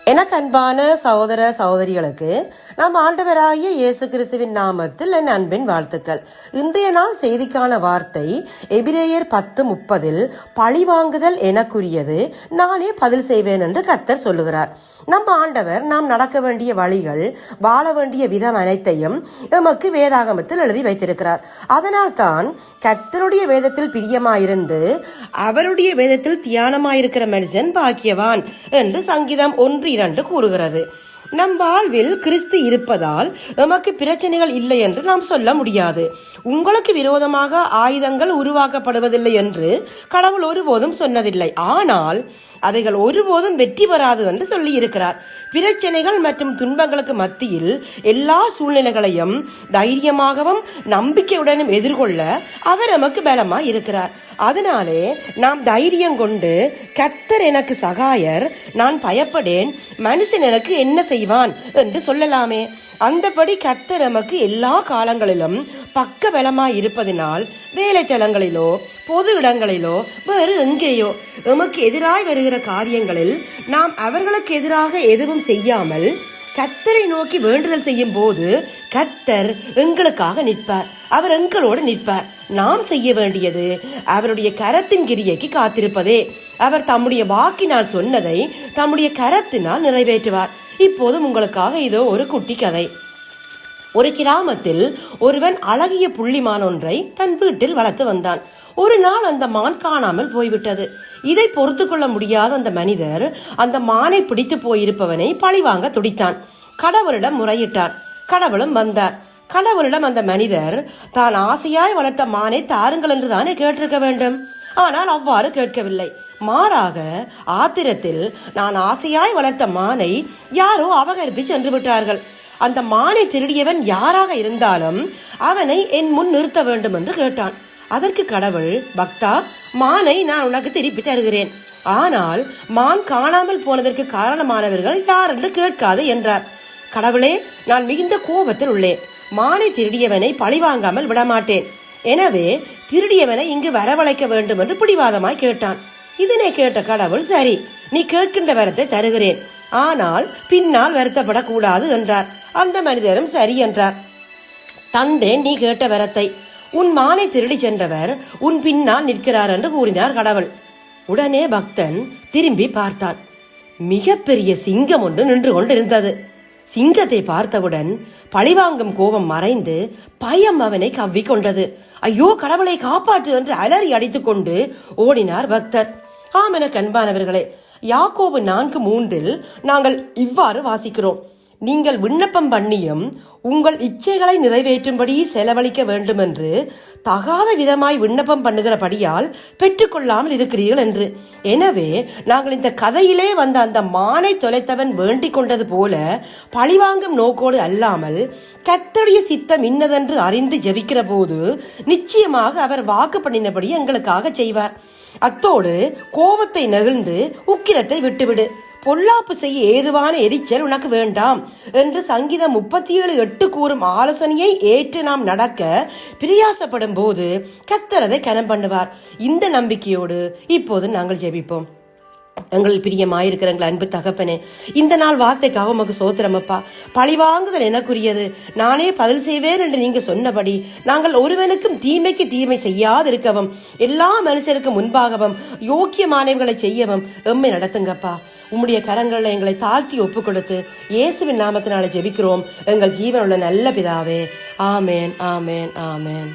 எனக்கு அன்பான சகோதர சகோதரிகளுக்கு நம் ஆண்டவராகிய இயேசு கிறிஸ்துவின் நாமத்தில் என் அன்பின் வாழ்த்துக்கள். இன்றைய நாள் செய்திக்கான வார்த்தை எபிரேயர் 10:30 பழிவாங்குதல் எனக்குரியது, நானே பதில் செய்வேன் என்று கர்த்தர் சொல்லுகிறார். நம் ஆண்டவர் நாம் நடக்க வேண்டிய வழிகள், வாழ வேண்டிய விதம் அனைத்தையும் எமக்கு வேதாகமத்தில் எழுதி வைத்திருக்கிறார். அதனால் தான் கர்த்தருடைய வேதத்தில் பிரியமாயிருந்து அவருடைய வேதத்தில் தியானமாயிருக்கிற மனுஷன் பாக்கியவான் என்று சங்கீதம் 1:2 கூறுகிறது. நம் வாழ்வில் கிறிஸ்து இருப்பதால் நமக்கு பிரச்சனைகள் இல்லை என்று நாம் சொல்ல முடியாது. உங்களுக்கு விரோதமாக ஆயுதங்கள் உருவாக்கப்படுவதில்லை என்று கடவுள் ஒருபோதும் சொன்னதில்லை. ஆனால் அவைகள் ஒருபோதும் வெற்றி பெறாது என்று சொல்லி இருக்கிறார். பிரச்சனைகள் மற்றும் துன்பங்களுக்கு மத்தியில் எல்லா சூழ்நிலைகளையும் தைரியமாகவும் நம்பிக்கையுடனும் எதிர்கொள்ள அவர் நமக்கு பலமாய் இருக்கிறார். அதனாலே நாம் தைரியம் கொண்டு கர்த்தர் எனக்கு சகாயர், நான் பயப்படேன், மனுஷன் எனக்கு என்ன செய்வான் என்று சொல்லலாமே. அந்தபடி கர்த்தர் நமக்கு எல்லா காலங்களிலும் பக்க பலமாய் இருப்பதினால் வேலை தலங்களிலோ பொது இடங்களிலோ வேறு எங்கேயோ எமக்கு எதிராய் வருகிற காரியங்களில் நாம் அவர்களுக்கு எதிராக எதுவும் செய்யாமல் கர்த்தரை நோக்கி வேண்டுதல் செய்யும் போது கர்த்தர் எங்களுக்காக நிற்பார். அவர் எங்களோடு நிற்பார். நாம் செய்ய வேண்டியது அவருடைய கரத்தின் கிரியைக்கு காத்திருப்பதே. அவர் தம்முடைய வாக்கினால் சொன்னதை தம்முடைய கரத்தினால் நிறைவேற்றுவார். இப்போதும் உங்களுக்காக இதோ ஒரு குட்டி கதை. ஒரு கிராமத்தில் ஒருவன் அழகிய புள்ளிமான் ஒன்றை தன் வீட்டில் வளர்த்து வந்தான். ஒரு நாள் அந்த மான் காணாமல் போய்விட்டது. இதை பொறுத்து கொள்ள முடியாத அந்த மனிதர் அந்த மானை பிடித்து போயிருப்பவனை பழிவாங்க துடித்தான். கடவுளிடம் முறையிட்டான். கடவுளும் வந்தார். கடவுளிடம் அந்த மனிதர் தான் ஆசையாய் வளர்த்த மானை தாருங்கள் என்று தானே கேட்டிருக்க வேண்டும். ஆனால் அவ்வாறு கேட்கவில்லை. மாறாக ஆத்திரத்தில் நான் ஆசையாய் வளர்த்த மானை யாரோ அபகரித்து சென்று விட்டார்கள். அந்த மானை திருடியவன் யாராக இருந்தாலும் அவனை என் முன் நிறுத்த வேண்டும் என்று கேட்டான். அதற்கு கடவுள், பக்தா, மானை நான் உனக்கு திருப்பி தருகிறேன். ஆனால் மான் காணாமல் போனதற்கு காரணமானவர்கள் யார் என்று கேட்காது என்றார். கடவுளே, நான் மிகுந்த கோபத்தில் உள்ளேன். மானை திருடியவனை பழிவாங்காமல் விடமாட்டேன். எனவே திருடியவனை இங்கு வரவழைக்க வேண்டும் என்று பிடிவாதமாய் கேட்டான். இதனை கேட்ட கடவுள், சரி, நீ கேட்கின்ற வரத்தை தருகிறேன், ஆனால் பின்னால் வருத்தப்படக்கூடாது என்றார். அந்த மனிதரும் சரி என்றார். தந்தேன் நீ கேட்ட வரத்தை. உன் மானை திருடி சென்றவர் உன் பின்னால் நிற்கிறார் என்று கூறினார் கடவுள். உடனே பக்தன் திரும்பி பார்த்தான். மிகப்பெரிய சிங்கம் ஒன்று நின்று கொண்டிருந்தது. சிங்கத்தை பார்த்தவுடன் பழிவாங்கும் கோபம் மறைந்து பயம் அவனை கவ்விக்கொண்டது. ஐயோ, கடவுளை காப்பாற்று என்று அலறி அடித்துக் கொண்டு ஓடினார் பக்தர். ஆம், என அன்பானவர்களே, யாக்கோபு 4:3 நாங்கள் இவ்வாறு வாசிக்கிறோம்: நீங்கள் விண்ணப்பம் பண்ணியும் உங்கள் இச்சைகளை நிறைவேற்றும்படி செலவழிக்க வேண்டும் என்று தகாத விதமாய் விண்ணப்பம் பண்ணுகிறபடியால் பெற்றுக்கொள்ளாமல் இருக்கிறீர்கள் என்று. எனவே நாங்கள் இந்த கதையிலே வந்த அந்த மானை தொலைத்தவன் வேண்டிக் கொண்டது போல பழிவாங்கும் நோக்கோடு அல்லாமல் கர்த்தருடைய சித்தம் இன்னதென்று அறிந்து ஜெபிக்கிற போது நிச்சயமாக அவர் வாக்கு பண்ணினபடி எங்களுக்காக செய்வார். அத்தோடு கோபத்தை நெகிழ்ந்து உக்கிரத்தை விட்டுவிடு. பொல்லாப்பு செய்ய ஏதுவான எரிச்சல் உனக்கு வேண்டாம் என்று சங்கீதம் 37:8 கூறும் ஆலோசனையை ஏற்று நாம் நடக்க பிரயாசப்படும் போது கர்த்தர் அதை கனம் பண்ணுவார். இந்த நம்பிக்கையோடு இப்போது நாங்கள் ஜெபிப்போம். எங்கள் பிரியமாயிருக்கிற எங்கள் அன்பு தகப்பனே, இந்த நாள் வார்த்தைக்காக உமக்கு சோத்திரமப்பா. பழிவாங்குதல் எனக்குரியது, நானே பதில் செய்வேன் என்று நீங்க சொன்னபடி நாங்கள் ஒருவனுக்கும் தீமைக்கு தீமை செய்யாதிருக்கவும் எல்லா மனுஷருக்கு முன்பாகவும் யோக்கியமானவர்களை செய்யவும் எம்மை நடத்துங்கப்பா. உம்முடைய கரங்களில் எங்களை தாழ்த்தி ஒப்பு கொடுத்து இயேசுவின் நாமத்தினால ஜெபிக்கிறோம் எங்கள் ஜீவனுள்ள நல்ல பிதாவே. ஆமேன், ஆமேன், ஆமேன்.